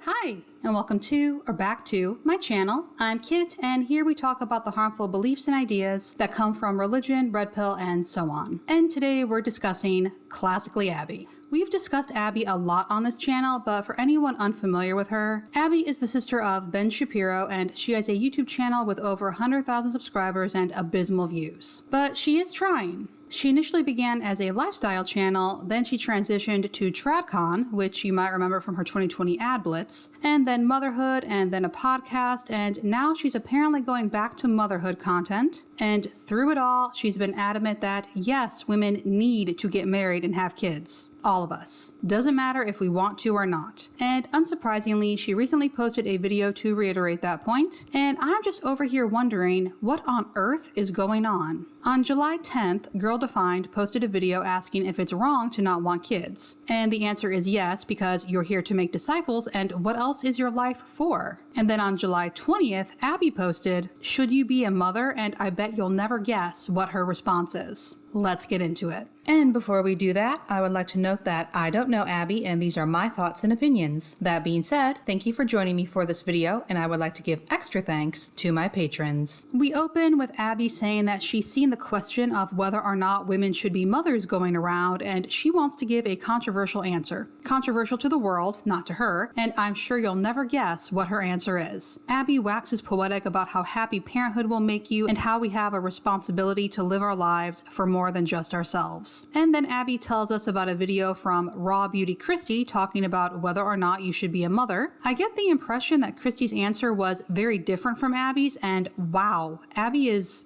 Hi, and welcome to, or back to, my channel. I'm Kit, and here we talk about the harmful beliefs and ideas that come from religion, red pill, and so on. And today we're discussing Classically Abby. We've discussed Abby a lot on this channel, but for anyone unfamiliar with her, Abby is the sister of Ben Shapiro, and she has a YouTube channel with over 100,000 subscribers and abysmal views. But she is trying. She initially began as a lifestyle channel, then she transitioned to TradCon, which you might remember from her 2020 ad blitz, and then motherhood, and then a podcast, and now she's apparently going back to motherhood content. And through it all, she's been adamant that yes, women need to get married and have kids. All of us. Doesn't matter if we want to or not. And unsurprisingly, she recently posted a video to reiterate that point, and I'm just over here wondering what on earth is going on. On July 10th, Girl Defined posted a video asking if it's wrong to not want kids. And the answer is yes, because you're here to make disciples, and what else is your life for? And then on July 20th, Abby posted, "Should you be a mother?" And I bet you'll never guess what her response is. Let's get into it. And before we do that, I would like to note that I don't know Abby, and these are my thoughts and opinions. That being said, thank you for joining me for this video, and I would like to give extra thanks to my patrons. We open with Abby saying that she's seen the question of whether or not women should be mothers going around, and she wants to give a controversial answer. Controversial to the world, not to her, and I'm sure you'll never guess what her answer is. Abby waxes poetic about how happy parenthood will make you and how we have a responsibility to live our lives for more than just ourselves. And then Abby tells us about a video from Raw Beauty Christy talking about whether or not you should be a mother. I get the impression that Christy's answer was very different from Abby's, and wow, Abby is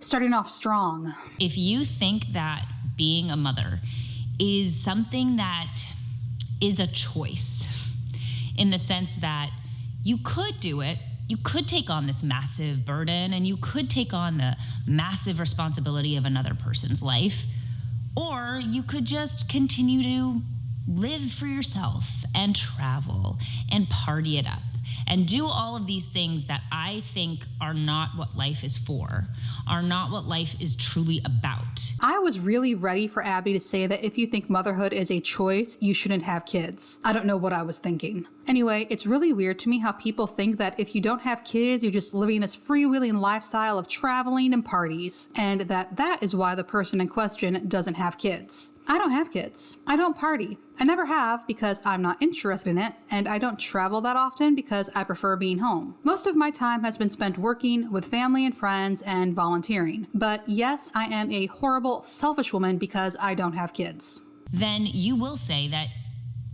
starting off strong. If you think that being a mother is something that is a choice, in the sense that you could do it, you could take on this massive burden, and you could take on the massive responsibility of another person's life, or you could just continue to live for yourself and travel and party it up and do all of these things that I think are not what life is for, are not what life is truly about. I was really ready for Abby to say that if you think motherhood is a choice, you shouldn't have kids. I don't know what I was thinking. Anyway, it's really weird to me how people think that if you don't have kids, you're just living this freewheeling lifestyle of traveling and parties, and that is why the person in question doesn't have kids. I don't have kids. I don't party. I never have because I'm not interested in it, and I don't travel that often because I prefer being home. Most of my time has been spent working with family and friends and volunteering. But yes, I am a horrible, selfish woman because I don't have kids. Then you will say that,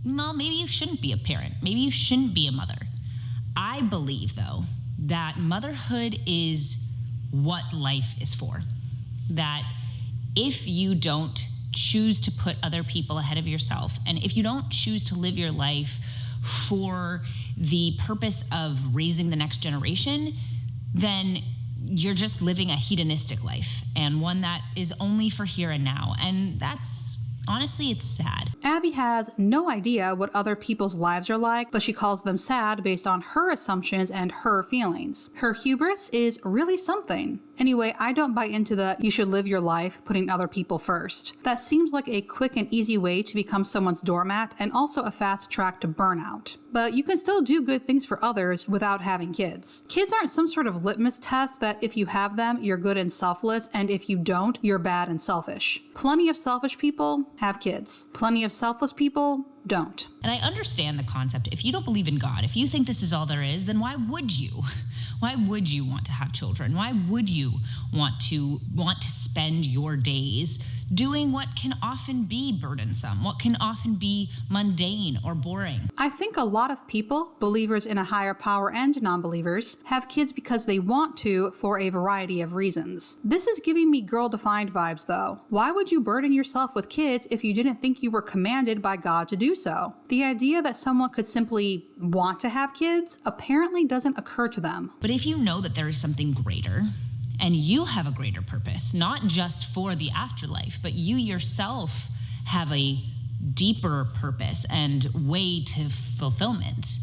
well, maybe you shouldn't be a parent. Maybe you shouldn't be a mother. I believe, though, that motherhood is what life is for. That if you don't choose to put other people ahead of yourself, and if you don't choose to live your life for the purpose of raising the next generation, then you're just living a hedonistic life, and one that is only for here and now. And that's, honestly, it's sad. Abby has no idea what other people's lives are like, but she calls them sad based on her assumptions and her feelings. Her hubris is really something. Anyway, I don't buy into the you should live your life putting other people first. That seems like a quick and easy way to become someone's doormat, and also a fast track to burnout. But you can still do good things for others without having kids. Kids aren't some sort of litmus test that if you have them, you're good and selfless, and if you don't, you're bad and selfish. Plenty of selfish people have kids. Plenty of selfless people don't. And I understand the concept. If you don't believe in God, if you think this is all there is, then why would you? Why would you want to have children? Why would you want to spend your days doing what can often be burdensome, what can often be mundane or boring? I think a lot of people, believers in a higher power and non-believers, have kids because they want to for a variety of reasons. This is giving me Girl Defined vibes though. Why would you burden yourself with kids if you didn't think you were commanded by God to do so? The idea that someone could simply want to have kids apparently doesn't occur to them. But if you know that there is something greater, and you have a greater purpose, not just for the afterlife, but you yourself have a deeper purpose and way to fulfillment,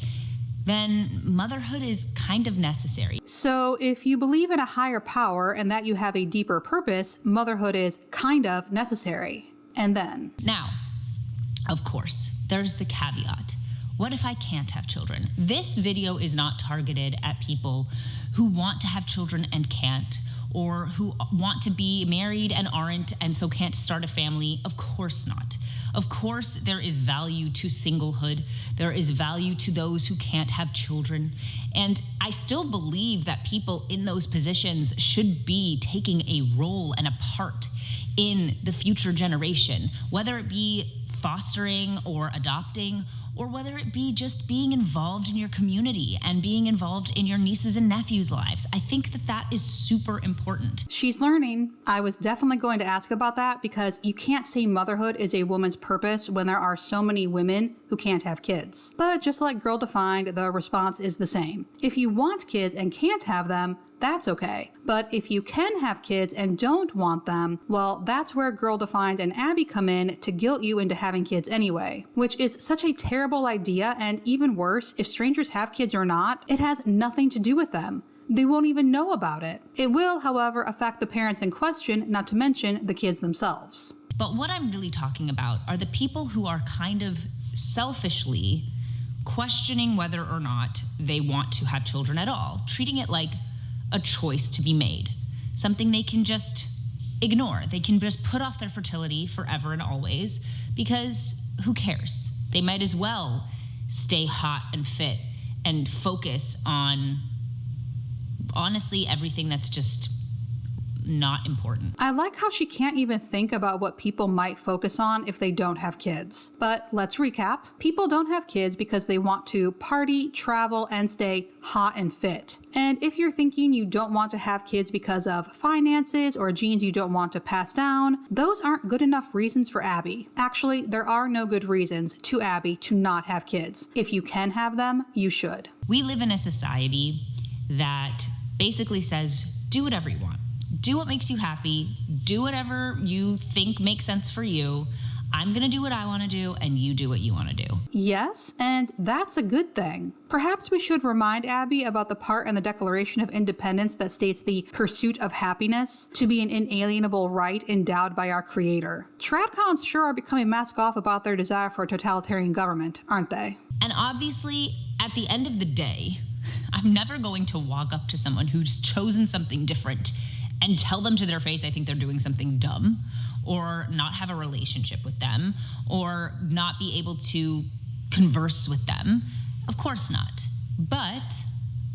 then motherhood is kind of necessary. So if you believe in a higher power and that you have a deeper purpose, motherhood is kind of necessary. And then? Now, of course, there's the caveat. What if I can't have children? This video is not targeted at people who want to have children and can't, or who want to be married and aren't, and so can't start a family. Of course not. Of course, there is value to singlehood. There is value to those who can't have children. And I still believe that people in those positions should be taking a role and a part in the future generation, whether it be fostering or adopting, or whether it be just being involved in your community and being involved in your nieces and nephews' lives. I think that that is super important. She's learning. I was definitely going to ask about that because you can't say motherhood is a woman's purpose when there are so many women who can't have kids. But just like Girl Defined, the response is the same. If you want kids and can't have them, that's okay. But if you can have kids and don't want them, well, that's where Girl Defined and Abby come in to guilt you into having kids anyway, which is such a terrible idea. And even worse, if strangers have kids or not, it has nothing to do with them. They won't even know about it. It will, however, affect the parents in question, not to mention the kids themselves. But what I'm really talking about are the people who are kind of selfishly questioning whether or not they want to have children at all, treating it like a choice to be made, something they can just ignore. They can just put off their fertility forever and always because who cares? They might as well stay hot and fit and focus on, honestly, everything that's just not important. I like how she can't even think about what people might focus on if they don't have kids. But let's recap. People don't have kids because they want to party, travel, and stay hot and fit. And if you're thinking you don't want to have kids because of finances or genes you don't want to pass down, those aren't good enough reasons for Abby. Actually, there are no good reasons to Abby to not have kids. If you can have them, you should. We live in a society that basically says, do whatever you want. Do what makes you happy. Do whatever you think makes sense for you. I'm going to do what I want to do, and you do what you want to do. Yes, and that's a good thing. Perhaps we should remind Abby about the part in the Declaration of Independence that states the pursuit of happiness to be an inalienable right endowed by our Creator. Tradcons sure are becoming mask off about their desire for a totalitarian government, aren't they? And obviously, at the end of the day, I'm never going to walk up to someone who's chosen something different and tell them to their face I think they're doing something dumb, or not have a relationship with them, or not be able to converse with them. Of course not. But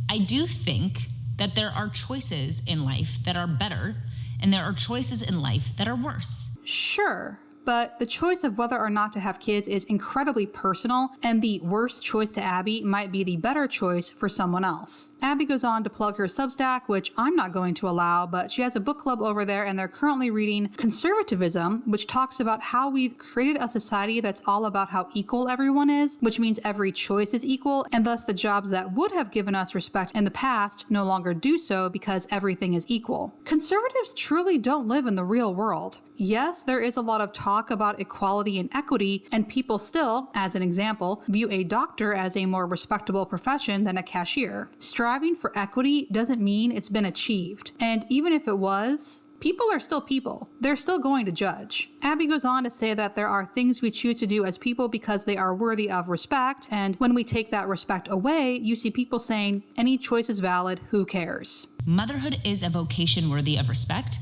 I do think that there are choices in life that are better, and there are choices in life that are worse. Sure. But the choice of whether or not to have kids is incredibly personal, and the worst choice to Abby might be the better choice for someone else. Abby goes on to plug her Substack, which I'm not going to allow, but she has a book club over there, and they're currently reading Conservatism, which talks about how we've created a society that's all about how equal everyone is, which means every choice is equal, and thus the jobs that would have given us respect in the past no longer do so because everything is equal. Conservatives truly don't live in the real world. Yes, there is a lot of talk about equality and equity, and people still, as an example, view a doctor as a more respectable profession than a cashier. Striving for equity doesn't mean it's been achieved. And even if it was, people are still people. They're still going to judge. Abby goes on to say that there are things we choose to do as people because they are worthy of respect, and when we take that respect away, you see people saying, any choice is valid, who cares? Motherhood is a vocation worthy of respect,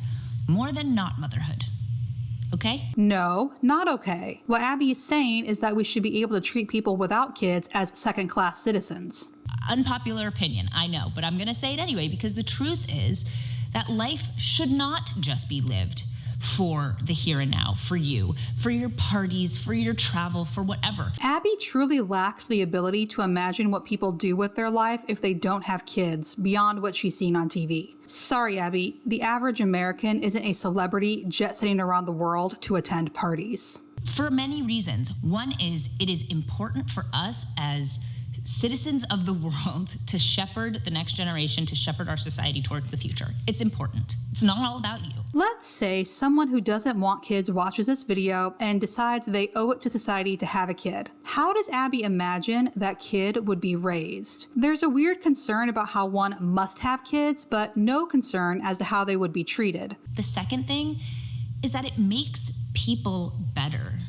more than not motherhood. Okay? No, not okay. What Abby is saying is that we should be able to treat people without kids as second-class citizens. Unpopular opinion, I know, but I'm going to say it anyway because the truth is that life should not just be lived for the here and now, for you, for your parties, for your travel, for whatever. Abby truly lacks the ability to imagine what people do with their life if they don't have kids beyond what she's seen on TV. Sorry, Abby, the average American isn't a celebrity jet-setting around the world to attend parties. For many reasons. One is it is important for us as citizens of the world to shepherd the next generation, to shepherd our society towards the future. It's important. It's not all about you. Let's say someone who doesn't want kids watches this video and decides they owe it to society to have a kid. How does Abby imagine that kid would be raised? There's a weird concern about how one must have kids, but no concern as to how they would be treated. The second thing is that it makes people better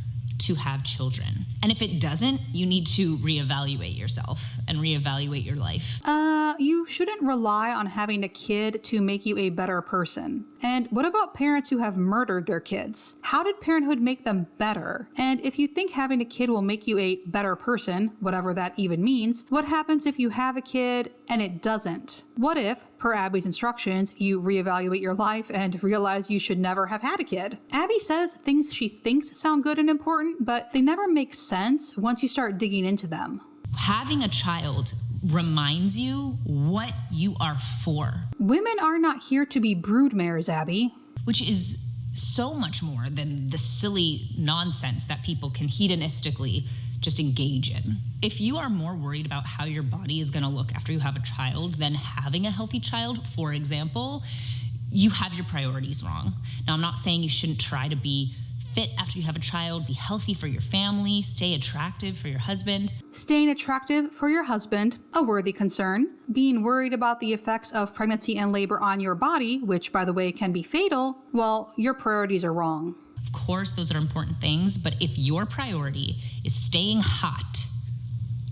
to have children. And if it doesn't, you need to reevaluate yourself and reevaluate your life. You shouldn't rely on having a kid to make you a better person. And what about parents who have murdered their kids? How did parenthood make them better? And if you think having a kid will make you a better person, whatever that even means, what happens if you have a kid and it doesn't? What if, per Abby's instructions, you reevaluate your life and realize you should never have had a kid? Abby says things she thinks sound good and important, but they never make sense once you start digging into them. Having a child reminds you what you are for. Women are not here to be broodmares, Abby. Which is so much more than the silly nonsense that people can hedonistically just engage in. If you are more worried about how your body is going to look after you have a child than having a healthy child, for example, you have your priorities wrong. Now, I'm not saying you shouldn't try to be fit after you have a child, be healthy for your family, stay attractive for your husband. Staying attractive for your husband, a worthy concern. Being worried about the effects of pregnancy and labor on your body, which, by the way, can be fatal, well, your priorities are wrong. Of course, those are important things, but if your priority is staying hot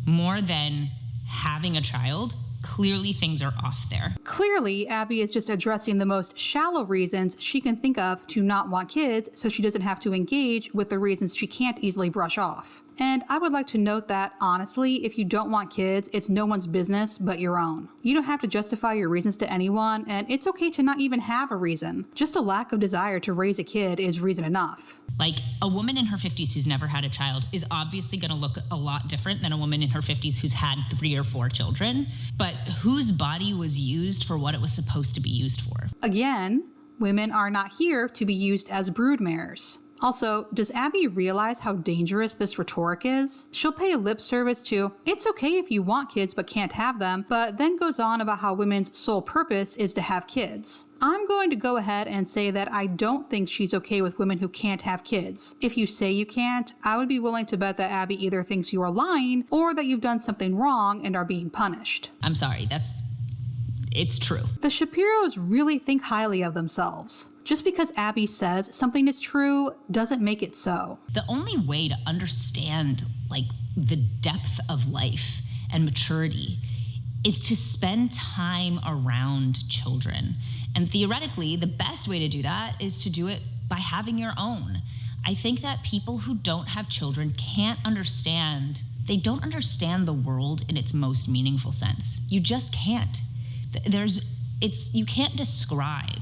more than having a child, clearly things are off there. Clearly, Abby is just addressing the most shallow reasons she can think of to not want kids, so she doesn't have to engage with the reasons she can't easily brush off. And I would like to note that, honestly, if you don't want kids, it's no one's business but your own. You don't have to justify your reasons to anyone, and it's okay to not even have a reason. Just a lack of desire to raise a kid is reason enough. Like, a woman in her 50s who's never had a child is obviously going to look a lot different than a woman in her 50s who's had 3 or 4 children. But whose body was used for what it was supposed to be used for? Again, women are not here to be used as broodmares. Also, does Abby realize how dangerous this rhetoric is? She'll pay lip service to, it's okay if you want kids but can't have them, but then goes on about how women's sole purpose is to have kids. I'm going to go ahead and say that I don't think she's okay with women who can't have kids. If you say you can't, I would be willing to bet that Abby either thinks you are lying or that you've done something wrong and are being punished. I'm sorry, it's true. The Shapiros really think highly of themselves. Just because Abby says something is true doesn't make it so. The only way to understand the depth of life and maturity is to spend time around children. And theoretically, the best way to do that is to do it by having your own. I think that people who don't have children can't understand, they don't understand the world in its most meaningful sense. You just can't. You can't describe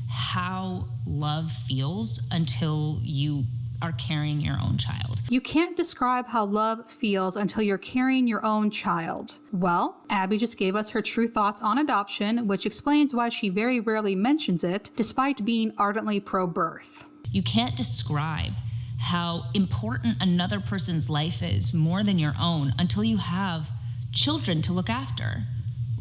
how love feels until you are carrying your own child. You can't describe how love feels until you're carrying your own child. Well, Abby just gave us her true thoughts on adoption, which explains why she very rarely mentions it, despite being ardently pro-birth. You can't describe how important another person's life is more than your own until you have children to look after,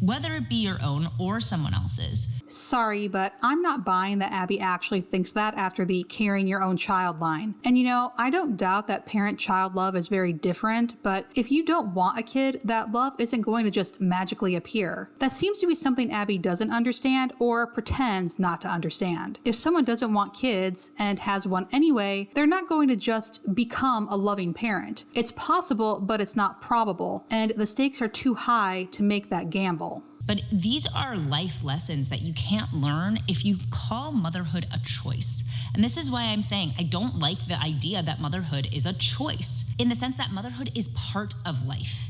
whether it be your own or someone else's. Sorry, but I'm not buying that Abby actually thinks that after the carrying your own child line. And I don't doubt that parent-child love is very different, but if you don't want a kid, that love isn't going to just magically appear. That seems to be something Abby doesn't understand or pretends not to understand. If someone doesn't want kids and has one anyway, they're not going to just become a loving parent. It's possible, but it's not probable, and the stakes are too high to make that gamble. But these are life lessons that you can't learn if you call motherhood a choice. And this is why I'm saying I don't like the idea that motherhood is a choice, in the sense that motherhood is part of life.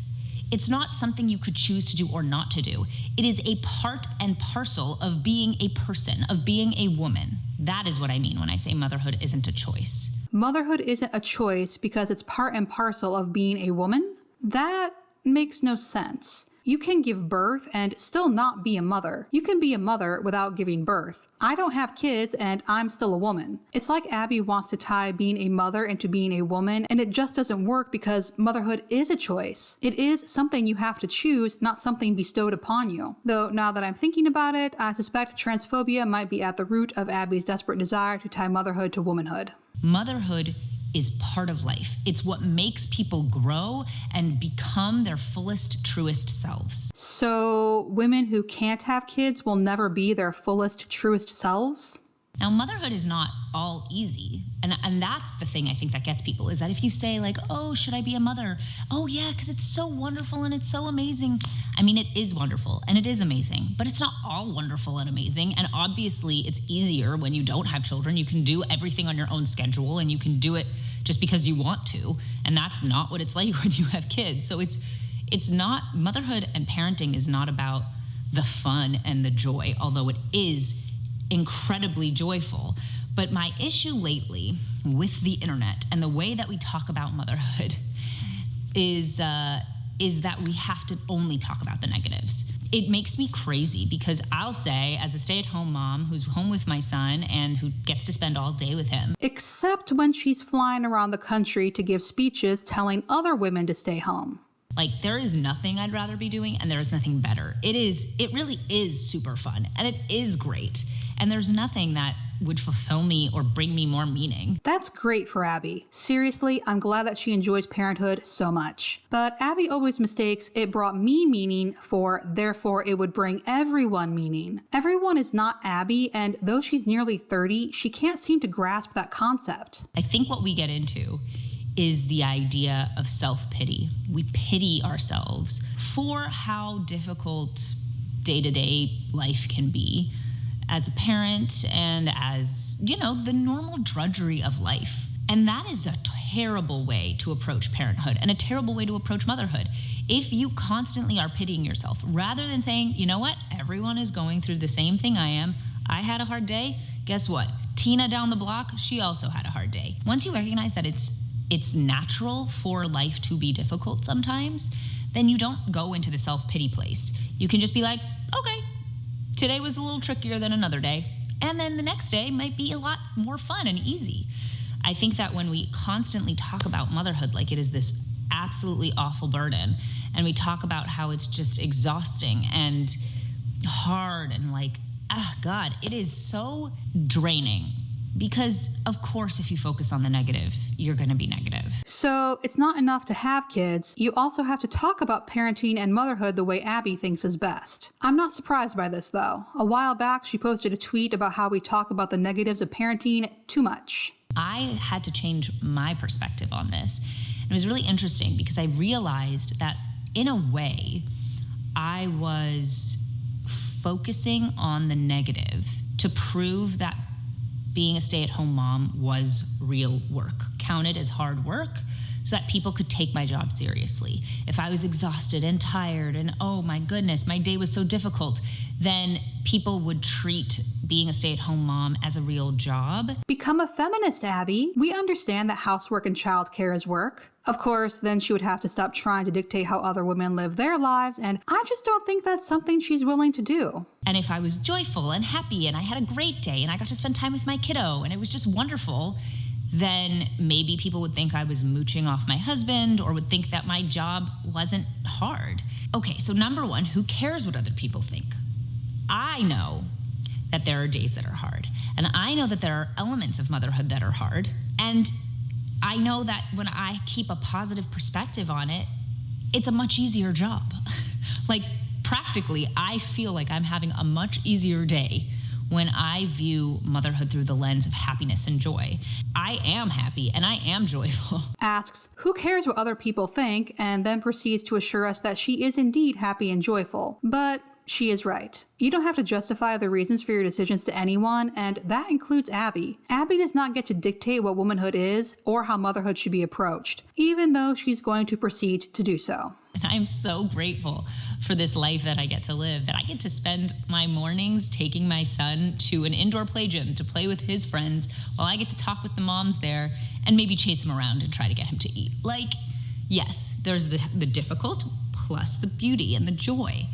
It's not something you could choose to do or not to do. It is a part and parcel of being a person, of being a woman. That is what I mean when I say motherhood isn't a choice. Motherhood isn't a choice because it's part and parcel of being a woman? That makes no sense. You can give birth and still not be a mother. You can be a mother without giving birth. I don't have kids and I'm still a woman. It's like Abby wants to tie being a mother into being a woman, and it just doesn't work because motherhood is a choice. It is something you have to choose, not something bestowed upon you. Though now that I'm thinking about it, I suspect transphobia might be at the root of Abby's desperate desire to tie motherhood to womanhood. Motherhood is part of life. It's what makes people grow and become their fullest, truest selves. So women who can't have kids will never be their fullest, truest selves? Now, motherhood is not all easy. And that's the thing I think that gets people, is that if you say like, oh, should I be a mother? Oh yeah, because it's so wonderful and it's so amazing. I mean, it is wonderful and it is amazing, but it's not all wonderful and amazing. And obviously it's easier when you don't have children. You can do everything on your own schedule and you can do it just because you want to. And that's not what it's like when you have kids. So it's not, motherhood and parenting is not about the fun and the joy, although it is incredibly joyful. But my issue lately with the internet and the way that we talk about motherhood is that we have to only talk about the negatives. It makes me crazy because I'll say, as a stay-at-home mom who's home with my son and who gets to spend all day with him. Except when she's flying around the country to give speeches telling other women to stay home. Like, there is nothing I'd rather be doing, and there is nothing better. It really is super fun, and it is great. And there's nothing that would fulfill me or bring me more meaning. That's great for Abby. Seriously, I'm glad that she enjoys parenthood so much. But Abby always mistakes it brought me meaning for therefore it would bring everyone meaning. Everyone is not Abby, and though she's nearly 30, she can't seem to grasp that concept. I think what we get into is the idea of self-pity. We pity ourselves for how difficult day-to-day life can be as a parent and as, the normal drudgery of life. And that is a terrible way to approach parenthood and a terrible way to approach motherhood. If you constantly are pitying yourself, rather than saying, you know what, everyone is going through the same thing I am. I had a hard day. Guess what? Tina down the block, she also had a hard day. Once you recognize that it's natural for life to be difficult sometimes, then you don't go into the self-pity place. You can just be like, okay, today was a little trickier than another day, and then the next day might be a lot more fun and easy. I think that when we constantly talk about motherhood like it is this absolutely awful burden, and we talk about how it's just exhausting and hard and like, God, it is so draining. Because, of course, if you focus on the negative, you're going to be negative. So it's not enough to have kids. You also have to talk about parenting and motherhood the way Abby thinks is best. I'm not surprised by this, though. A while back, she posted a tweet about how we talk about the negatives of parenting too much. I had to change my perspective on this. And it was really interesting because I realized that, in a way, I was focusing on the negative to prove that being a stay-at-home mom was real work, counted as hard work, so that people could take my job seriously. If I was exhausted and tired and, oh my goodness, my day was so difficult, then people would treat being a stay-at-home mom as a real job. Become a feminist, Abby. We understand that housework and childcare is work. Of course, then she would have to stop trying to dictate how other women live their lives, and I just don't think that's something she's willing to do. And if I was joyful and happy and I had a great day and I got to spend time with my kiddo and it was just wonderful, then maybe people would think I was mooching off my husband or would think that my job wasn't hard. Okay, so number one, who cares what other people think? I know that there are days that are hard, and I know that there are elements of motherhood that are hard, and I know that when I keep a positive perspective on it, it's a much easier job. Like, practically, I feel like I'm having a much easier day when I view motherhood through the lens of happiness and joy. I am happy and I am joyful. Asks, who cares what other people think, and then proceeds to assure us that she is indeed happy and joyful. But she is right. You don't have to justify the reasons for your decisions to anyone, and that includes Abby. Abby does not get to dictate what womanhood is or how motherhood should be approached, even though she's going to proceed to do so. And I'm so grateful for this life that I get to live, that I get to spend my mornings taking my son to an indoor play gym to play with his friends while I get to talk with the moms there and maybe chase him around and try to get him to eat. Like, yes, there's the difficult plus the beauty and the joy.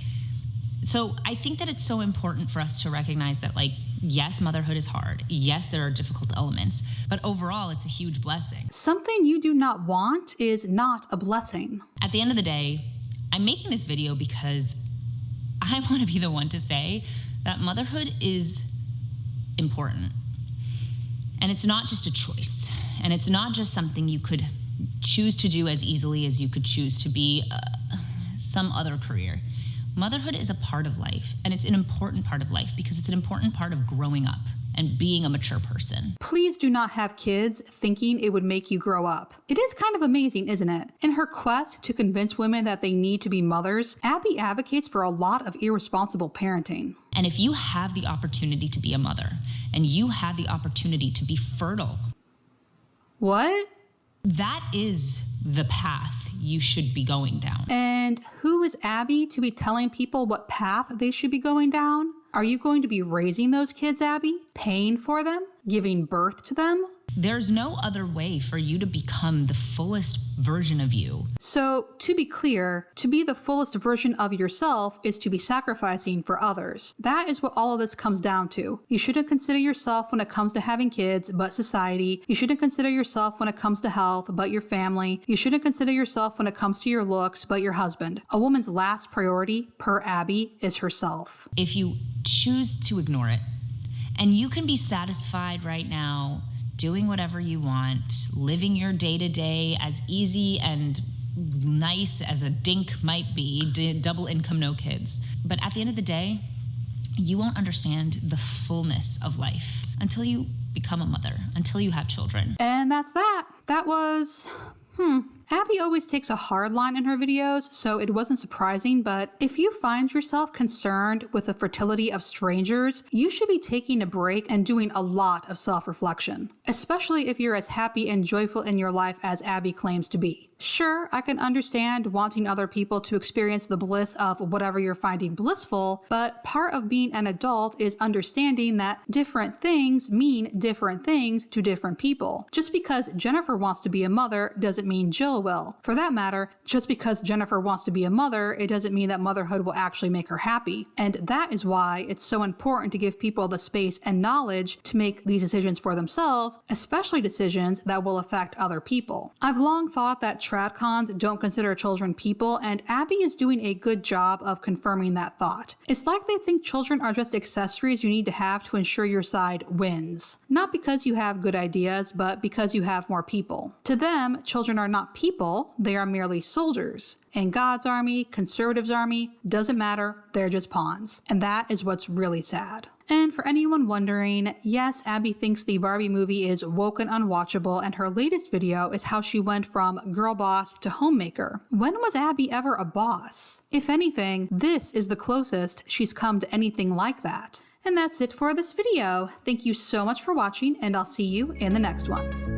So I think that it's so important for us to recognize that, like, yes, motherhood is hard. Yes, there are difficult elements, but overall, it's a huge blessing. Something you do not want is not a blessing. At the end of the day, I'm making this video because I want to be the one to say that motherhood is important. And it's not just a choice. And it's not just something you could choose to do as easily as you could choose to be some other career. Motherhood is a part of life, and it's an important part of life because it's an important part of growing up and being a mature person. Please do not have kids thinking it would make you grow up. It is kind of amazing, isn't it? In her quest to convince women that they need to be mothers, Abby advocates for a lot of irresponsible parenting. And if you have the opportunity to be a mother, and you have the opportunity to be fertile, What? that is the path you should be going down. And who is Abby to be telling people what path they should be going down? Are you going to be raising those kids, Abby? Paying for them? Giving birth to them? There's no other way for you to become the fullest version of you. So, to be clear, to be the fullest version of yourself is to be sacrificing for others. That is what all of this comes down to. You shouldn't consider yourself when it comes to having kids, but society. You shouldn't consider yourself when it comes to health, but your family. You shouldn't consider yourself when it comes to your looks, but your husband. A woman's last priority, per Abby, is herself. If you choose to ignore it, and you can be satisfied right now doing whatever you want, living your day-to-day as easy and nice as a dink might be, double income, no kids. But at the end of the day, you won't understand the fullness of life until you become a mother, until you have children. And that's that. That was... Abby always takes a hard line in her videos, so it wasn't surprising, but if you find yourself concerned with the fertility of strangers, you should be taking a break and doing a lot of self-reflection, especially if you're as happy and joyful in your life as Abby claims to be. Sure, I can understand wanting other people to experience the bliss of whatever you're finding blissful, but part of being an adult is understanding that different things mean different things to different people. Just because Jennifer wants to be a mother doesn't mean Jill will. For that matter, just because Jennifer wants to be a mother, it doesn't mean that motherhood will actually make her happy. And that is why it's so important to give people the space and knowledge to make these decisions for themselves, especially decisions that will affect other people. I've long thought that tradcons don't consider children people, and Abby is doing a good job of confirming that thought. It's like they think children are just accessories you need to have to ensure your side wins. Not because you have good ideas, but because you have more people. To them, children are not people, they are merely soldiers. In God's army, conservatives' army, doesn't matter, they're just pawns. And that is what's really sad. And for anyone wondering, yes, Abby thinks the Barbie movie is woke and unwatchable, and her latest video is how she went from girl boss to homemaker. When was Abby ever a boss? If anything, this is the closest she's come to anything like that. And that's it for this video. Thank you so much for watching, and I'll see you in the next one.